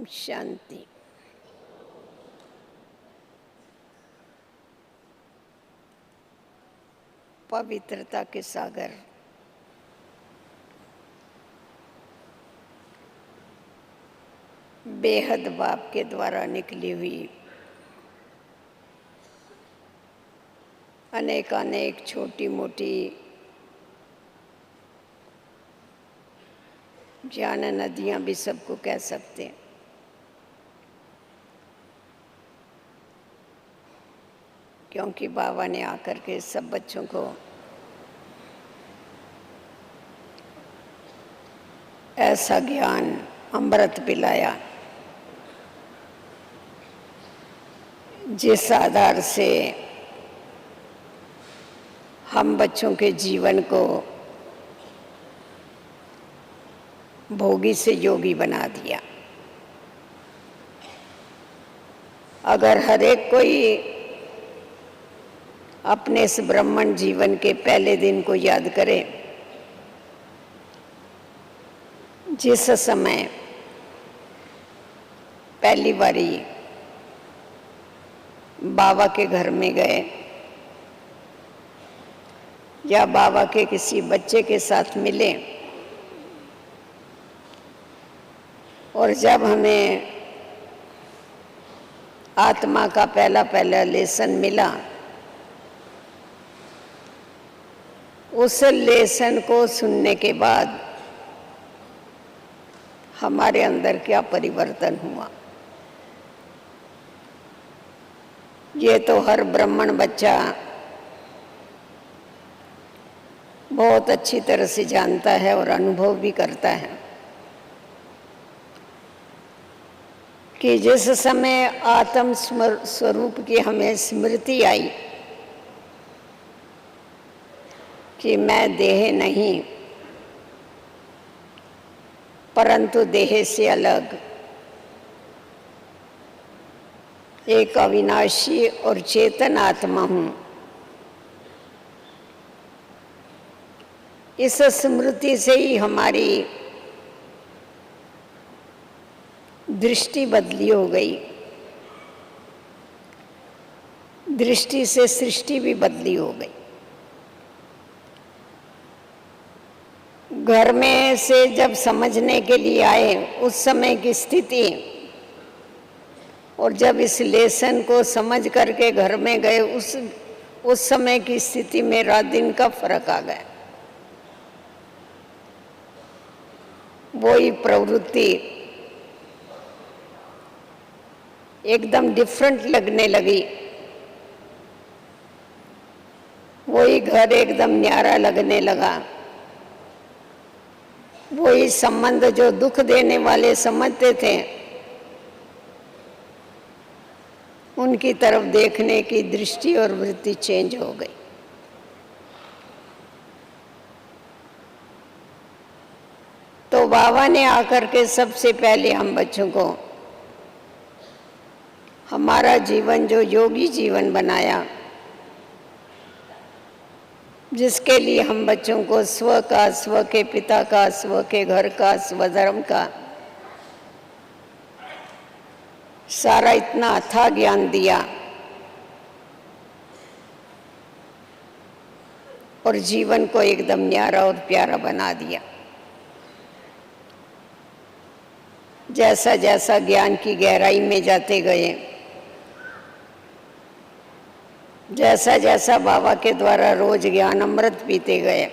शांति। पवित्रता के सागर बेहद बाप के द्वारा निकली हुई अनेक अनेक छोटी मोटी ज्ञान नदियां भी सबको कह सकते हैं। क्योंकि बाबा ने आकर के सब बच्चों को ऐसा ज्ञान अमृत पिलाया जिस आधार से हम बच्चों के जीवन को भोगी से योगी बना दिया। अगर हर एक कोई अपने इस ब्रह्मण जीवन के पहले दिन को याद करे, जिस समय पहली बारी बाबा के घर में गए या बाबा के किसी बच्चे के साथ मिले, और जब हमें आत्मा का पहला लेसन मिला, उस लेसन को सुनने के बाद हमारे अंदर क्या परिवर्तन हुआ, ये तो हर ब्राह्मण बच्चा बहुत अच्छी तरह से जानता है और अनुभव भी करता है कि जिस समय आत्म स्वरूप की हमें स्मृति आई कि मैं देह नहीं परंतु देह से अलग एक अविनाशी और चेतन आत्मा हूँ, इस स्मृति से ही हमारी दृष्टि बदली हो गई। दृष्टि से सृष्टि भी बदली हो गई। घर में से जब समझने के लिए आए उस समय की स्थिति और जब इस लेसन को समझ करके घर में गए उस समय की स्थिति में रात दिन का फर्क आ गया। वही प्रवृत्ति एकदम डिफरेंट लगने लगी, वही घर एकदम न्यारा लगने लगा, वही संबंध जो दुख देने वाले समझते थे उनकी तरफ देखने की दृष्टि और वृत्ति चेंज हो गई। तो बाबा ने आकर के सबसे पहले हम बच्चों को हमारा जीवन जो योगी जीवन बनाया, जिसके लिए हम बच्चों को स्व का, स्व के पिता का, स्व के घर का, स्वधर्म का सारा इतना अथाह ज्ञान दिया और जीवन को एकदम न्यारा और प्यारा बना दिया। जैसा जैसा ज्ञान की गहराई में जाते गए, जैसा जैसा बाबा के द्वारा रोज ज्ञान अमृत पीते गए,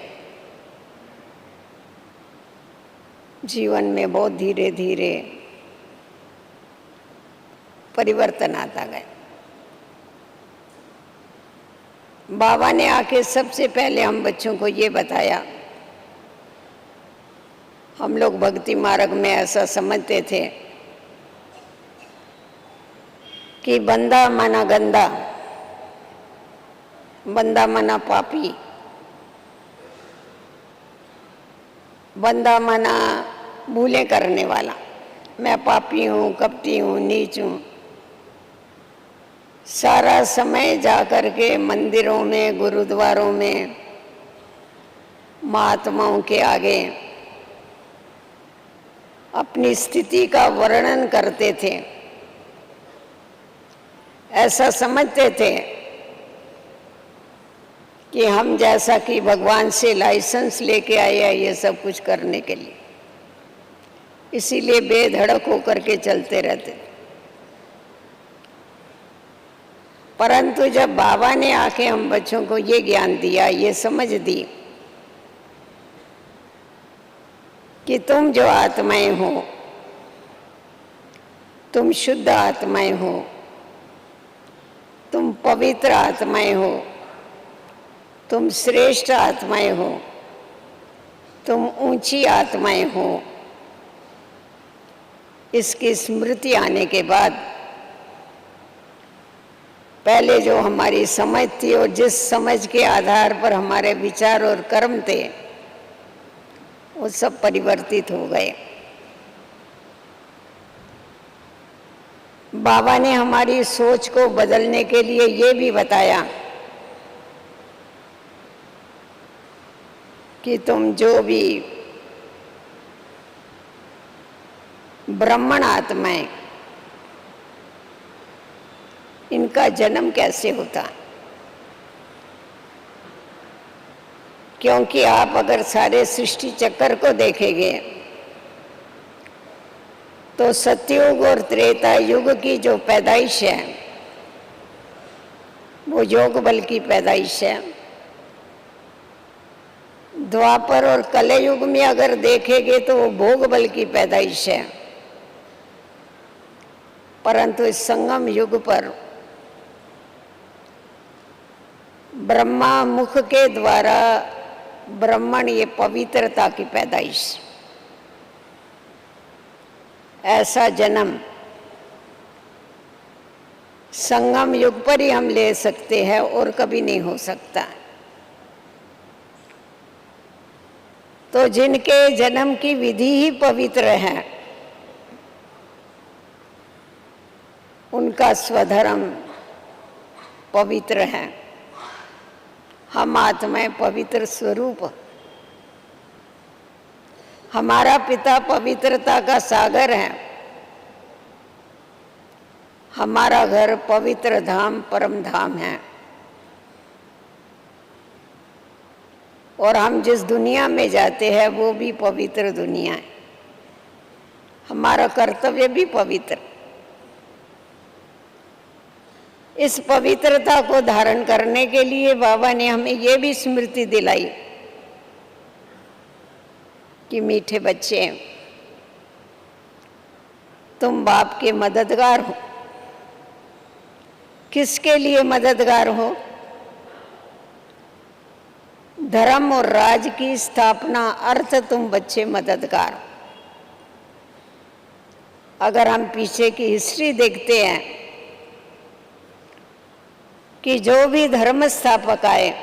जीवन में बहुत धीरे धीरे परिवर्तन आता गया। बाबा ने आके सबसे पहले हम बच्चों को ये बताया, हम लोग भक्ति मार्ग में ऐसा समझते थे कि बंदा माना गंदा, बंदा माना पापी, बंदा माना भूले करने वाला, मैं पापी हूँ, कपटी हूँ, नीच हूँ। सारा समय जाकर के मंदिरों में, गुरुद्वारों में, महात्माओं के आगे अपनी स्थिति का वर्णन करते थे। ऐसा समझते थे कि हम जैसा कि भगवान से लाइसेंस लेके आए हैं ये सब कुछ करने के लिए, इसीलिए बेधड़क होकर के चलते रहते। परंतु जब बाबा ने आके हम बच्चों को ये ज्ञान दिया, ये समझ दी कि तुम जो आत्माएं हो, तुम शुद्ध आत्माएं हो, तुम पवित्र आत्माएं हो, तुम श्रेष्ठ आत्माएं हो, तुम ऊंची आत्माएं हो, इसकी स्मृति आने के बाद पहले जो हमारी समझ थी और जिस समझ के आधार पर हमारे विचार और कर्म थे वो सब परिवर्तित हो गए। बाबा ने हमारी सोच को बदलने के लिए ये भी बताया कि तुम जो भी ब्राह्मण आत्माएं, इनका जन्म कैसे होता। क्योंकि आप अगर सारे सृष्टि चक्र को देखेंगे तो सतयुग और त्रेता युग की जो पैदाइश है वो योग बल की पैदाइश है। द्वापर और कलयुग में अगर देखेंगे तो वो भोग बल की पैदाइश है। परंतु इस संगम युग पर ब्रह्मा मुख के द्वारा ब्राह्मण, ये पवित्रता की पैदाइश, ऐसा जन्म संगम युग पर ही हम ले सकते हैं और कभी नहीं हो सकता। तो जिनके जन्म की विधि ही पवित्र है उनका स्वधर्म पवित्र है। हम आत्माएं पवित्र स्वरूप, हमारा पिता पवित्रता का सागर है। हमारा घर पवित्र धाम परम धाम है और हम जिस दुनिया में जाते हैं वो भी पवित्र दुनिया है। हमारा कर्तव्य भी पवित्र। इस पवित्रता को धारण करने के लिए बाबा ने हमें ये भी स्मृति दिलाई कि मीठे बच्चे, तुम बाप के मददगार हो। किसके लिए मददगार हो? धर्म और राज की स्थापना अर्थ तुम बच्चे मददगार। अगर हम पीछे की हिस्ट्री देखते हैं कि जो भी धर्म स्थापक आए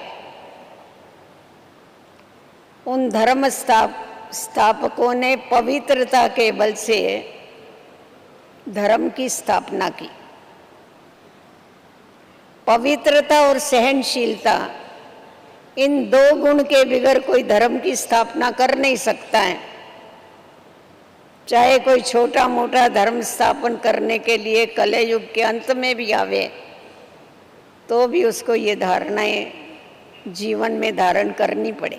उन धर्म स्थापकों ने पवित्रता के बल से धर्म की स्थापना की। पवित्रता और सहनशीलता, इन दो गुण के बगैर कोई धर्म की स्थापना कर नहीं सकता है। चाहे कोई छोटा मोटा धर्म स्थापन करने के लिए कलयुग के अंत में भी आवे तो भी उसको ये धारणाएं जीवन में धारण करनी पड़े।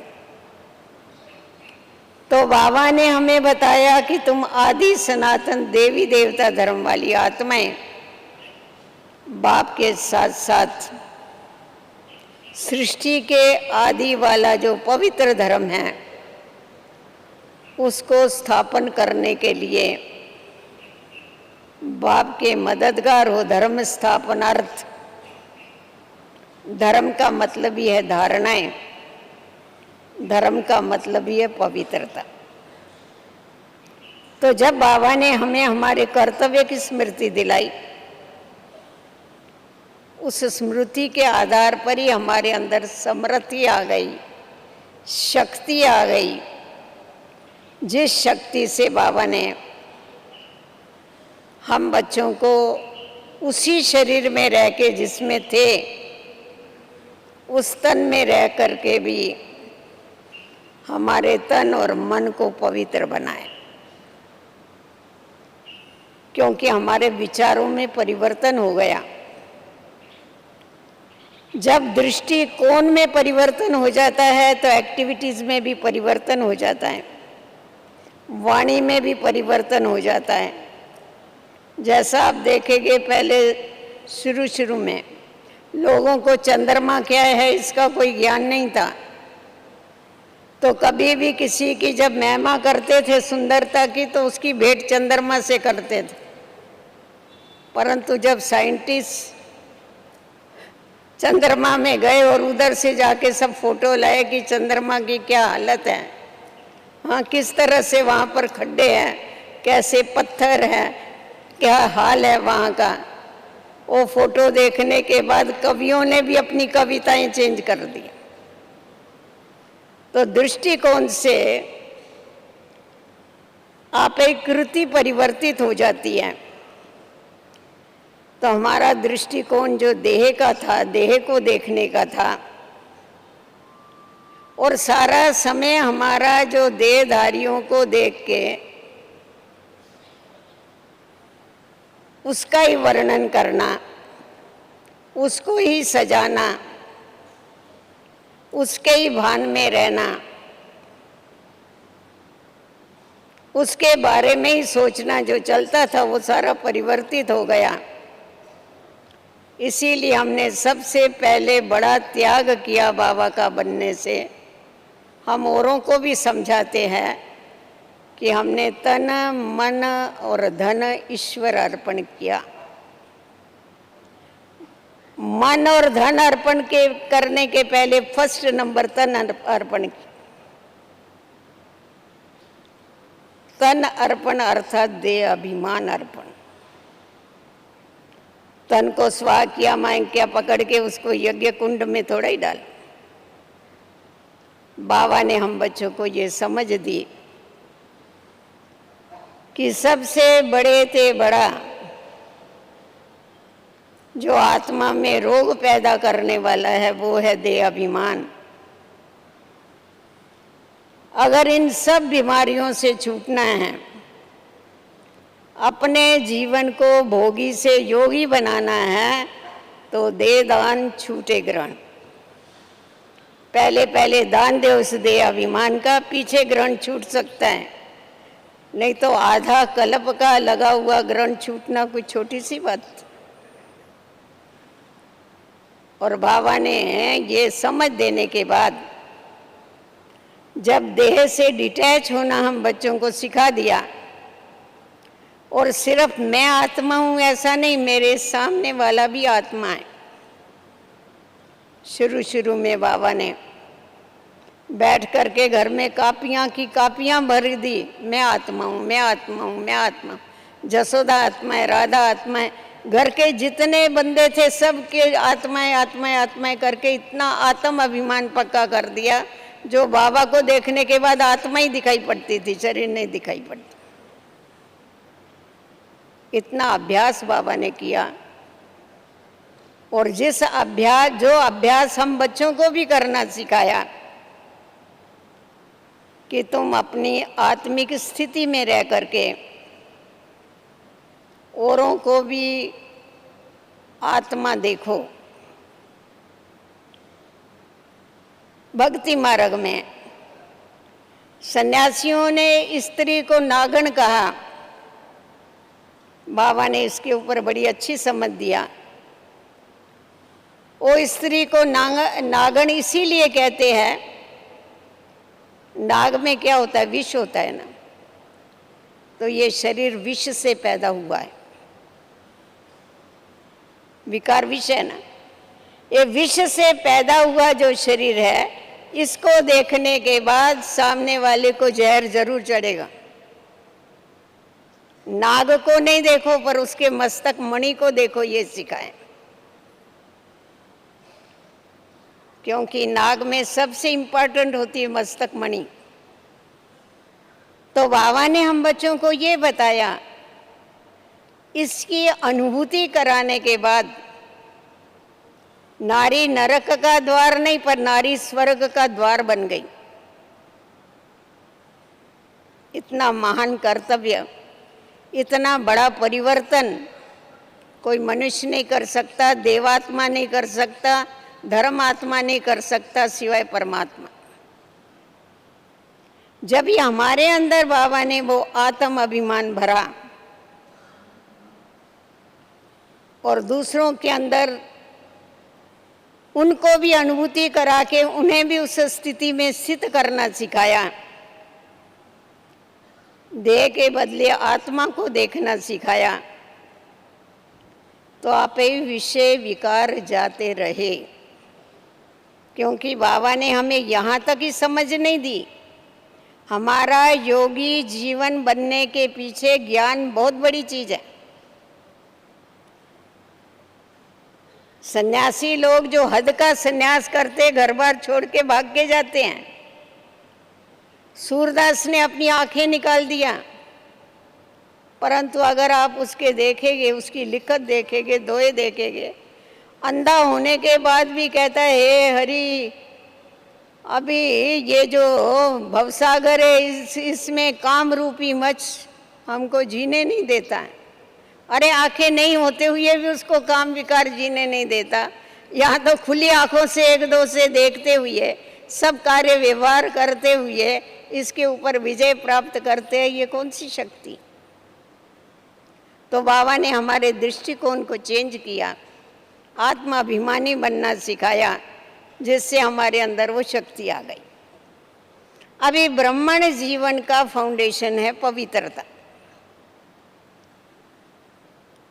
तो बाबा ने हमें बताया कि तुम आदि सनातन देवी देवता धर्म वाली आत्माएं बाप के साथ साथ सृष्टि के आदि वाला जो पवित्र धर्म है उसको स्थापन करने के लिए बाप के मददगार हो। धर्म स्थापनार्थ, धर्म का मतलब ही है धारणाएं, धर्म का मतलब ही है पवित्रता। तो जब बाबा ने हमें हमारे कर्तव्य की स्मृति दिलाई, उस स्मृति के आधार पर ही हमारे अंदर समृद्धि आ गई, शक्ति आ गई। जिस शक्ति से बाबा ने हम बच्चों को उसी शरीर में रह के जिसमें थे उस तन में रह करके भी हमारे तन और मन को पवित्र बनाए। क्योंकि हमारे विचारों में परिवर्तन हो गया। जब दृष्टिकोण में परिवर्तन हो जाता है तो एक्टिविटीज़ में भी परिवर्तन हो जाता है, वाणी में भी परिवर्तन हो जाता है। जैसा आप देखेंगे, पहले शुरू में लोगों को चंद्रमा क्या है इसका कोई ज्ञान नहीं था, तो कभी भी किसी की जब महिमा करते थे सुंदरता की तो उसकी भेंट चंद्रमा से करते थे। परंतु जब साइंटिस्ट चंद्रमा में गए और उधर से जाके सब फोटो लाए कि चंद्रमा की क्या हालत है, हाँ किस तरह से वहाँ पर खड्डे हैं, कैसे पत्थर हैं, क्या हाल है वहाँ का, वो फोटो देखने के बाद कवियों ने भी अपनी कविताएं चेंज कर दी। तो दृष्टिकोण से आप एक कृति परिवर्तित हो जाती है। तो हमारा दृष्टिकोण जो देह का था, देह को देखने का था, और सारा समय हमारा जो देहधारियों को देख के उसका ही वर्णन करना, उसको ही सजाना, उसके ही भान में रहना, उसके बारे में ही सोचना जो चलता था वो सारा परिवर्तित हो गया। इसीलिए हमने सबसे पहले बड़ा त्याग किया बाबा का बनने से। हम औरों को भी समझाते हैं कि हमने तन मन और धन ईश्वर अर्पण किया। मन और धन अर्पण के करने के पहले फर्स्ट नंबर तन अर्पण किया। तन अर्पण अर्थात देह अभिमान अर्पण। तन को स्वाह किया, मांग क्या पकड़ के उसको यज्ञ कुंड में थोड़ा ही डाल। बाबा ने हम बच्चों को ये समझ दी कि सबसे बड़े से बड़ा जो आत्मा में रोग पैदा करने वाला है वो है देह अभिमान। अगर इन सब बीमारियों से छूटना है, अपने जीवन को भोगी से योगी बनाना है, तो दे दान छूटे ग्रहण। पहले पहले दान दे उस देह अभिमान का, पीछे ग्रहण छूट सकता है, नहीं तो आधा कल्प का लगा हुआ ग्रहण छूटना कोई छोटी सी बात। और बाबा ने ये समझ देने के बाद जब देह से डिटैच होना हम बच्चों को सिखा दिया, और सिर्फ मैं आत्मा हूँ ऐसा नहीं, मेरे सामने वाला भी आत्मा है। शुरू में बाबा ने बैठ करके घर में कापियाँ की कापियाँ भर दी, मैं आत्मा हूँ, मैं आत्मा हूँ, मैं आत्मा। जसोदा आत्मा है, राधा आत्मा है, घर के जितने बंदे थे सब के आत्माएं आत्माएं आत्माएं करके इतना आत्म अभिमान पक्का कर दिया, जो बाबा को देखने के बाद आत्मा ही दिखाई पड़ती थी, शरीर नहीं दिखाई पड़ता। इतना अभ्यास बाबा ने किया। और जिस अभ्यास हम बच्चों को भी करना सिखाया कि तुम अपनी आत्मिक स्थिति में रह करके औरों को भी आत्मा देखो। भक्ति मार्ग में सन्यासियों ने स्त्री को नागण कहा, बाबा ने इसके ऊपर बड़ी अच्छी समझ दिया। वो स्त्री को नागण इसीलिए कहते हैं, नाग में क्या होता है, विष होता है ना, तो ये शरीर विष से पैदा हुआ है, विकार विष है ना, ये विष से पैदा हुआ जो शरीर है, इसको देखने के बाद सामने वाले को जहर जरूर चढ़ेगा। नाग को नहीं देखो पर उसके मस्तक मणि को देखो, ये सिखाएं। क्योंकि नाग में सबसे इंपॉर्टेंट होती है मस्तक मणि। तो बाबा ने हम बच्चों को ये बताया, इसकी अनुभूति कराने के बाद नारी नरक का द्वार नहीं पर नारी स्वर्ग का द्वार बन गई। इतना महान कर्तव्य इतना बड़ा परिवर्तन कोई मनुष्य नहीं कर सकता, देवात्मा नहीं कर सकता, धर्मात्मा नहीं कर सकता सिवाय परमात्मा। जब ये हमारे अंदर बाबा ने वो आत्म अभिमान भरा और दूसरों के अंदर उनको भी अनुभूति करा के उन्हें भी उस स्थिति में स्थित करना सिखाया, देह के बदले आत्मा को देखना सिखाया, तो आपे विषय विकार जाते रहे। क्योंकि बाबा ने हमें यहाँ तक ही समझ नहीं दी। हमारा योगी जीवन बनने के पीछे ज्ञान बहुत बड़ी चीज है। सन्यासी लोग जो हद का सन्यास करते, घर बार छोड़ के भाग के जाते हैं। सूरदास ने अपनी आंखें निकाल दिया, परंतु अगर आप उसके देखेंगे, उसकी लिखत देखेंगे, दोहे देखेंगे, अंधा होने के बाद भी कहता है हे हरि, अभी ये जो भवसागर है इसमें काम रूपी मच्छ हमको जीने नहीं देता है। अरे आंखें नहीं होते हुए भी उसको काम विकार जीने नहीं देता। यहाँ तो खुली आंखों से एक दो से देखते हुए, सब कार्य व्यवहार करते हुए इसके ऊपर विजय प्राप्त करते हैं। ये कौन सी शक्ति? तो बाबा ने हमारे दृष्टिकोण को चेंज किया, आत्माभिमानी बनना सिखाया, जिससे हमारे अंदर वो शक्ति आ गई। अभी ब्राह्मण जीवन का फाउंडेशन है पवित्रता।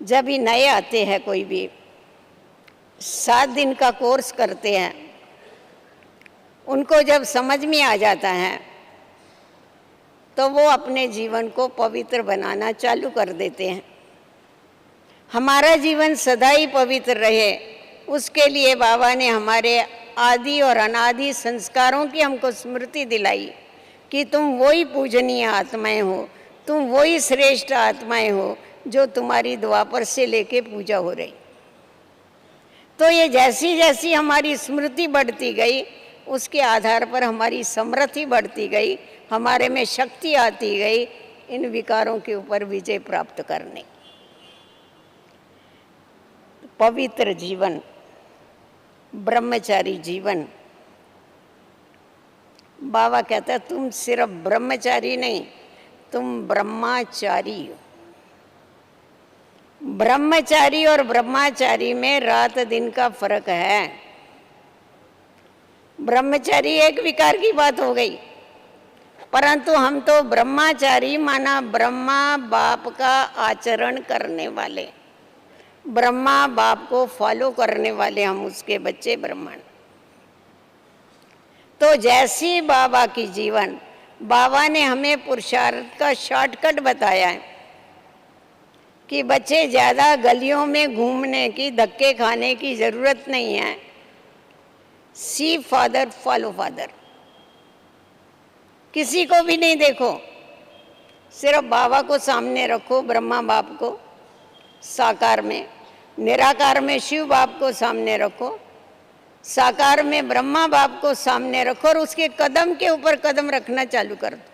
जब भी नए आते हैं, कोई भी 7 दिन का कोर्स करते हैं, उनको जब समझ में आ जाता है तो वो अपने जीवन को पवित्र बनाना चालू कर देते हैं। हमारा जीवन सदा ही पवित्र रहे, उसके लिए बाबा ने हमारे आदि और अनादि संस्कारों की हमको स्मृति दिलाई कि तुम वही पूजनीय आत्माएं हो, तुम वही श्रेष्ठ आत्माएं हो जो तुम्हारी द्वापर से लेके पूजा हो रही। तो ये जैसी जैसी हमारी स्मृति बढ़ती गई, उसके आधार पर हमारी समृद्धि बढ़ती गई, हमारे में शक्ति आती गई इन विकारों के ऊपर विजय प्राप्त करने। पवित्र जीवन, ब्रह्मचारी जीवन। बाबा कहता है तुम सिर्फ ब्रह्मचारी नहीं, तुम ब्रह्मचारी हो। ब्रह्मचारी और ब्रह्मचारी में रात दिन का फर्क है। ब्रह्मचारी एक विकार की बात हो गई, परंतु हम तो ब्रह्मचारी माना ब्रह्मा बाप का आचरण करने वाले, ब्रह्मा बाप को फॉलो करने वाले, हम उसके बच्चे ब्राह्मण। तो जैसी बाबा की जीवन, बाबा ने हमें पुरुषार्थ का शॉर्टकट बताया है कि बच्चे ज़्यादा गलियों में घूमने की, धक्के खाने की ज़रूरत नहीं है। सी फादर फॉलो फादर। किसी को भी नहीं देखो, सिर्फ बाबा को सामने रखो, ब्रह्मा बाप को साकार में, निराकार में शिव बाप को सामने रखो, साकार में ब्रह्मा बाप को सामने रखो और उसके कदम के ऊपर कदम रखना चालू कर दो।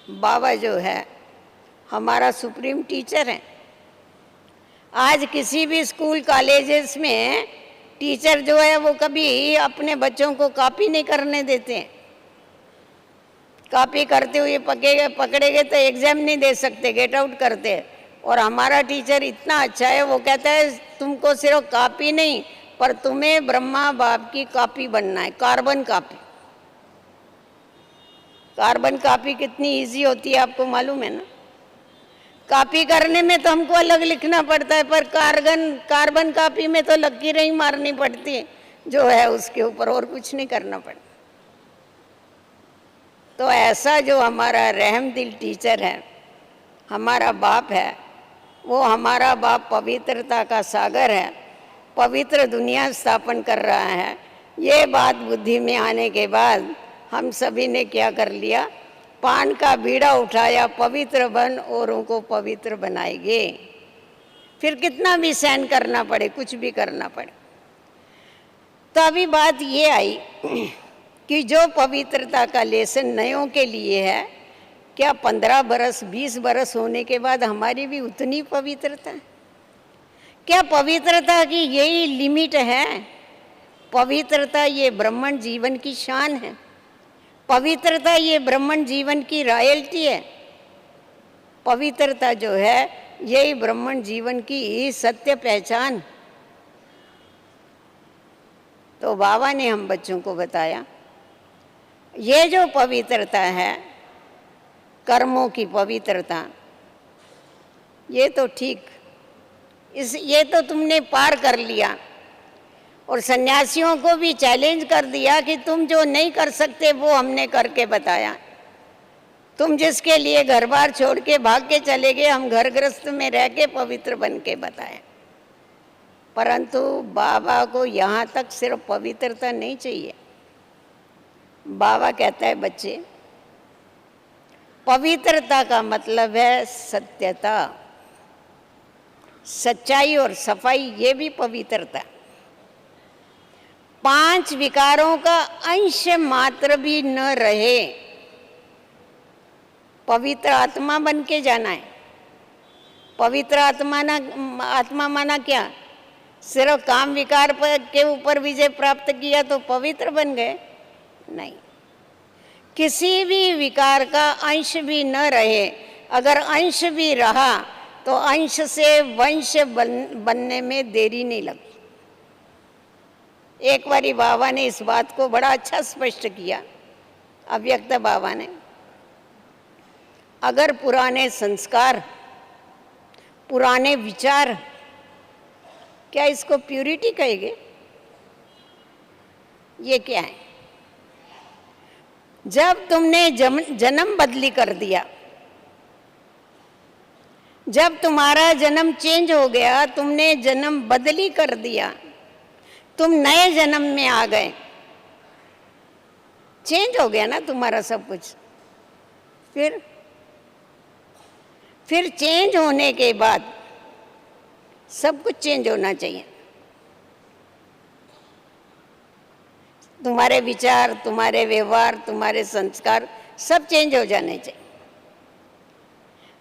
बाबा जो है हमारा सुप्रीम टीचर है। आज किसी भी स्कूल कॉलेजेस में टीचर जो है वो कभी अपने बच्चों को कॉपी नहीं करने देते हैं। कॉपी करते हुए पकड़े गए तो एग्जाम नहीं दे सकते, गेट आउट करते हैं। और हमारा टीचर इतना अच्छा है, वो कहता है तुमको सिर्फ कॉपी नहीं, पर तुम्हें ब्रह्मा बाप की कॉपी बनना है, कार्बन कॉपी। कार्बन कॉपी कितनी इजी होती है आपको मालूम है ना? कॉपी करने में तो हमको अलग लिखना पड़ता है, पर कार्बन कॉपी में तो लकीरें ही मारनी पड़ती जो है उसके ऊपर, और कुछ नहीं करना पड़ता। तो ऐसा जो हमारा रहम दिल टीचर है, हमारा बाप है, वो हमारा बाप पवित्रता का सागर है, पवित्र दुनिया स्थापन कर रहा है। ये बात बुद्धि में आने के बाद हम सभी ने क्या कर लिया, पान का बीड़ा उठाया, पवित्र बन औरों को पवित्र बनाएंगे। फिर कितना भी सहन करना पड़े, कुछ भी करना पड़े। तो अभी बात ये आई कि जो पवित्रता का लेसन नयों के लिए है, क्या 15 बरस 20 बरस होने के बाद हमारी भी उतनी पवित्रता है? क्या पवित्रता की यही लिमिट है? पवित्रता ये ब्राह्मण जीवन की शान है। पवित्रता ये ब्राह्मण जीवन की रॉयल्टी है। पवित्रता जो है यही ब्राह्मण जीवन की सत्य पहचान। तो बाबा ने हम बच्चों को बताया ये जो पवित्रता है, कर्मों की पवित्रता, ये तो ठीक, ये तो तुमने पार कर लिया। और सन्यासियों को भी चैलेंज कर दिया कि तुम जो नहीं कर सकते वो हमने करके बताया। तुम जिसके लिए घर बार छोड़ के भाग के चले गए, हम घर गृहस्थ में रह के पवित्र बन के बताए। परंतु बाबा को यहाँ तक सिर्फ पवित्रता नहीं चाहिए। बाबा कहता है बच्चे, पवित्रता का मतलब है सत्यता, सच्चाई और सफाई, ये भी पवित्रता। 5 विकारों का अंश मात्र भी न रहे, पवित्र आत्मा बन के जाना है। पवित्र आत्मा माना क्या? सिर्फ काम विकार के ऊपर विजय प्राप्त किया तो पवित्र बन गए? नहीं, किसी भी विकार का अंश भी न रहे। अगर अंश भी रहा तो अंश से वंश बनने में देरी नहीं लगती। एक बारी बाबा ने इस बात को बड़ा अच्छा स्पष्ट किया, अव्यक्त बाबा ने। अगर पुराने संस्कार, पुराने विचार, क्या इसको प्यूरिटी कहेंगे? ये क्या है? जब तुमने जन्म बदली कर दिया, जब तुम्हारा जन्म चेंज हो गया, तुमने जन्म बदली कर दिया, तुम नए जन्म में आ गए, चेंज हो गया ना तुम्हारा सब कुछ। फिर चेंज होने के बाद सब कुछ चेंज होना चाहिए। तुम्हारे विचार, तुम्हारे व्यवहार, तुम्हारे संस्कार सब चेंज हो जाने चाहिए।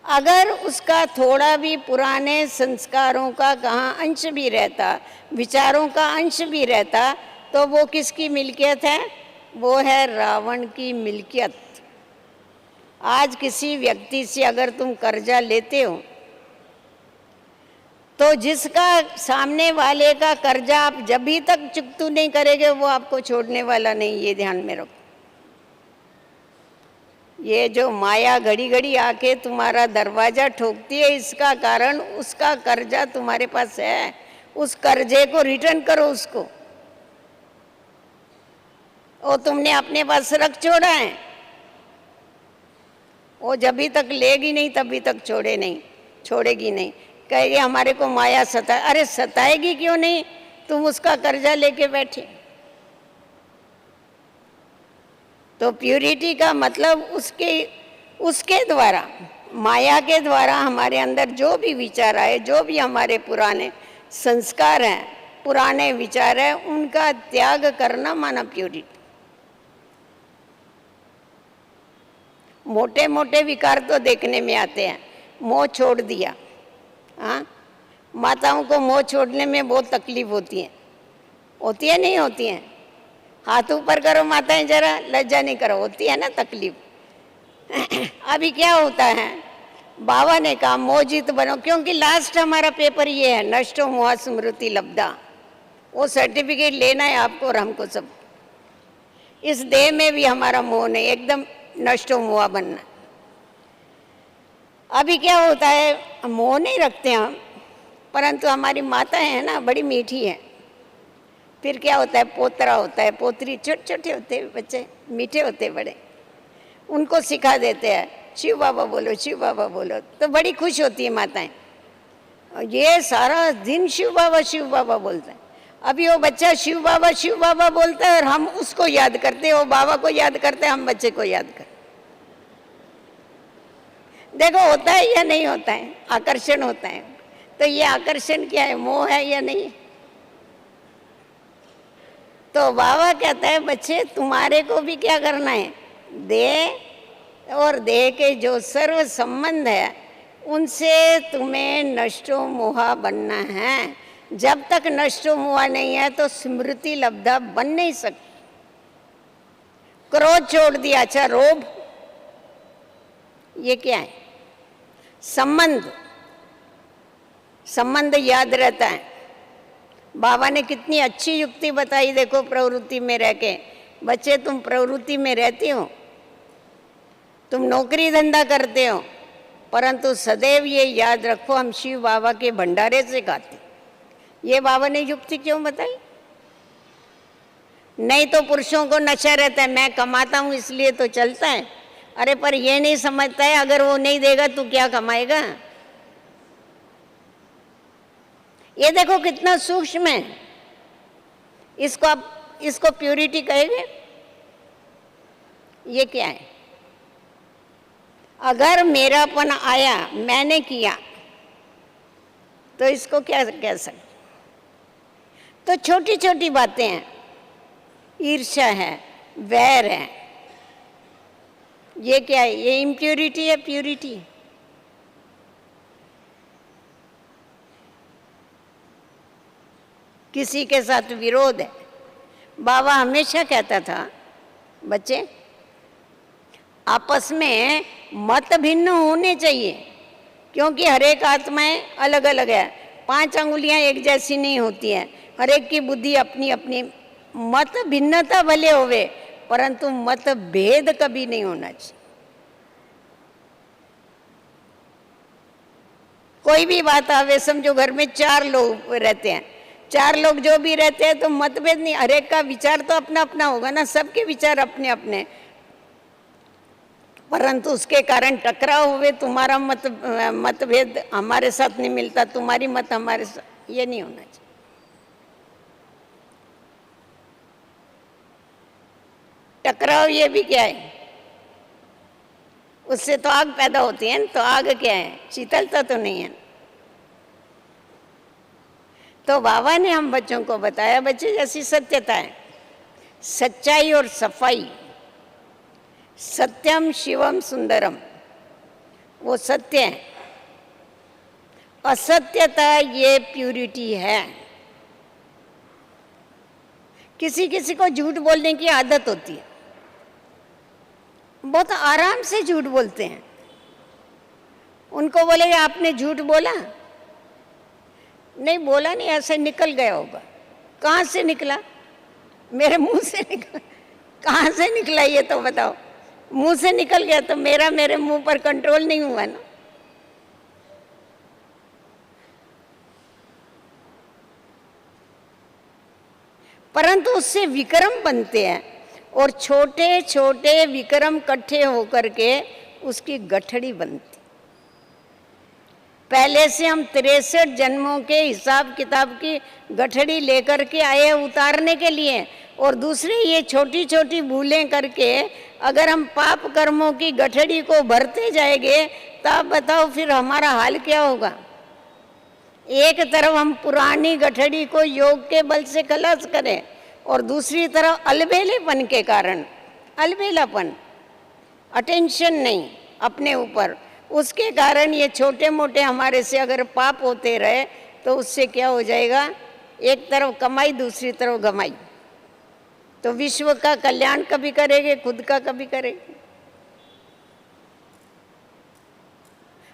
अगर उसका थोड़ा भी पुराने संस्कारों का कहाँ अंश भी रहता, विचारों का अंश भी रहता, तो वो किसकी मिल्कियत है? वो है रावण की मिल्कियत। आज किसी व्यक्ति से अगर तुम कर्जा लेते हो तो जिसका सामने वाले का कर्जा आप जब भी तक चुकता नहीं करेंगे वो आपको छोड़ने वाला नहीं, ये ध्यान में रखो। ये जो माया घड़ी घड़ी आके तुम्हारा दरवाजा ठोकती है, इसका कारण उसका कर्जा तुम्हारे पास है। उस कर्जे को रिटर्न करो उसको। वो तुमने अपने पास रख छोड़ा है, वो जब भी तक लेगी नहीं तभी तक छोड़ेगी नहीं। कहेगी हमारे को माया सताए। अरे सताएगी क्यों नहीं? तुम उसका कर्जा लेके बैठे। तो प्यूरिटी का मतलब उसके द्वारा, माया के द्वारा हमारे अंदर जो भी विचार आए, जो भी हमारे पुराने संस्कार हैं, पुराने विचार हैं, उनका त्याग करना माना प्यूरिटी। मोटे मोटे विकार तो देखने में आते हैं। मोह छोड़ दिया, हाँ, माताओं को मोह छोड़ने में बहुत तकलीफ होती है नहीं होती है? हाथ ऊपर करो माताएं, जरा लज्जा नहीं करो, होती है ना तकलीफ। अभी क्या होता है, बाबा ने कहा मोहजित बनो, क्योंकि लास्ट हमारा पेपर ये है, नष्टो मोह स्मृति लब्धा। वो सर्टिफिकेट लेना है आपको और हमको सब। इस देह में भी हमारा मोह नहीं, एकदम नष्टो मोह बनना। अभी क्या होता है, मोह नहीं रखते हम, परंतु हमारी माताएं हैं ना बड़ी मीठी है। फिर क्या होता है, पोतरा होता है, पोतरी, छोटे छोटे होते हैं बच्चे, मीठे होते बड़े, उनको सिखा देते हैं शिव बाबा बोलो, शिव बाबा बोलो, तो बड़ी खुश होती है माताएं। ये सारा दिन शिव बाबा बोलते हैं। अभी वो बच्चा शिव बाबा बोलता है और हम उसको याद करते हैं, वो बाबा को याद करते हैं, हम बच्चे को याद करते। देखो होता है या नहीं होता है, आकर्षण होता है। तो ये आकर्षण क्या है, मोह है या नहीं? तो बाबा कहता है बच्चे तुम्हारे को भी क्या करना है, देह और देह के जो सर्व संबंध है उनसे तुम्हें नष्टो मोहा बनना है। जब तक नष्टो मोहा नहीं है तो स्मृति लब्धा बन नहीं सकती। क्रोध छोड़ दिया, अच्छा रोब, ये क्या है? संबंध, संबंध याद रहता है। बाबा ने कितनी अच्छी युक्ति बताई, देखो प्रवृत्ति में रह के। बच्चे तुम प्रवृत्ति में रहती हो, तुम नौकरी धंधा करते हो, परंतु सदैव ये याद रखो हम शिव बाबा के भंडारे से खाते। ये बाबा ने युक्ति क्यों बताई? नहीं तो पुरुषों को नशा रहता है, मैं कमाता हूं इसलिए तो चलता है। अरे पर ये नहीं समझता है अगर वो नहीं देगा तो क्या कमाएगा। ये देखो कितना सूक्ष्म है। इसको प्यूरिटी कहेंगे। ये क्या है? अगर मेरापन आया, मैंने किया, तो इसको क्या कह सकते? तो छोटी छोटी बातें हैं, ईर्ष्या है, वैर है, ये क्या है? ये इम्प्यूरिटी है, प्यूरिटी? किसी के साथ विरोध है। बाबा हमेशा कहता था बच्चे आपस में मत भिन्न होने चाहिए, क्योंकि हर एक आत्माएं अलग अलग है। 5 अंगुलियां एक जैसी नहीं होती हैं, हर एक की बुद्धि अपनी अपनी। मत भिन्नता भले होवे, परंतु मत भेद कभी नहीं होना चाहिए। कोई भी बात आवे, समझो घर में 4 लोग रहते हैं, 4 लोग जो भी रहते हैं तो मतभेद नहीं, हर एक का विचार तो अपना अपना होगा ना, सबके विचार अपने अपने, परंतु उसके कारण टकराव हुए। तुम्हारा मतभेद हमारे साथ नहीं मिलता, तुम्हारी मत हमारे साथ, ये नहीं होना चाहिए। टकराव ये भी क्या है? उससे तो आग पैदा होती है ना, तो आग क्या है? शीतलता तो नहीं है। तो बाबा ने हम बच्चों को बताया, बच्चे जैसी सत्यता है, सच्चाई और सफाई, सत्यम शिवम सुंदरम, वो सत्य है। असत्यता ये प्यूरिटी है। किसी किसी को झूठ बोलने की आदत होती है, बहुत आराम से झूठ बोलते हैं। उनको बोले आपने झूठ बोला? नहीं बोला नहीं, ऐसे निकल गया होगा। कहाँ से निकला? मेरे मुंह से निकला। कहाँ से निकला ये तो बताओ? मुंह से निकल गया तो मेरे मुंह पर कंट्रोल नहीं हुआ ना। परंतु उससे विक्रम बनते हैं, और छोटे छोटे विक्रम इकट्ठे होकर के उसकी गठड़ी बनती। पहले से हम 63 जन्मों के हिसाब किताब की गठड़ी लेकर के आए हैं उतारने के लिए, और दूसरे ये छोटी छोटी भूलें करके अगर हम पाप कर्मों की गठड़ी को भरते जाएंगे तब बताओ फिर हमारा हाल क्या होगा। एक तरफ हम पुरानी गठड़ी को योग के बल से खलास करें, और दूसरी तरफ अलबेलेपन के कारण, अलबेलापन, अटेंशन नहीं अपने ऊपर, उसके कारण ये छोटे मोटे हमारे से अगर पाप होते रहे तो उससे क्या हो जाएगा? एक तरफ कमाई, दूसरी तरफ गमाई। तो विश्व का कल्याण कभी करेंगे, खुद का कभी करेंगे।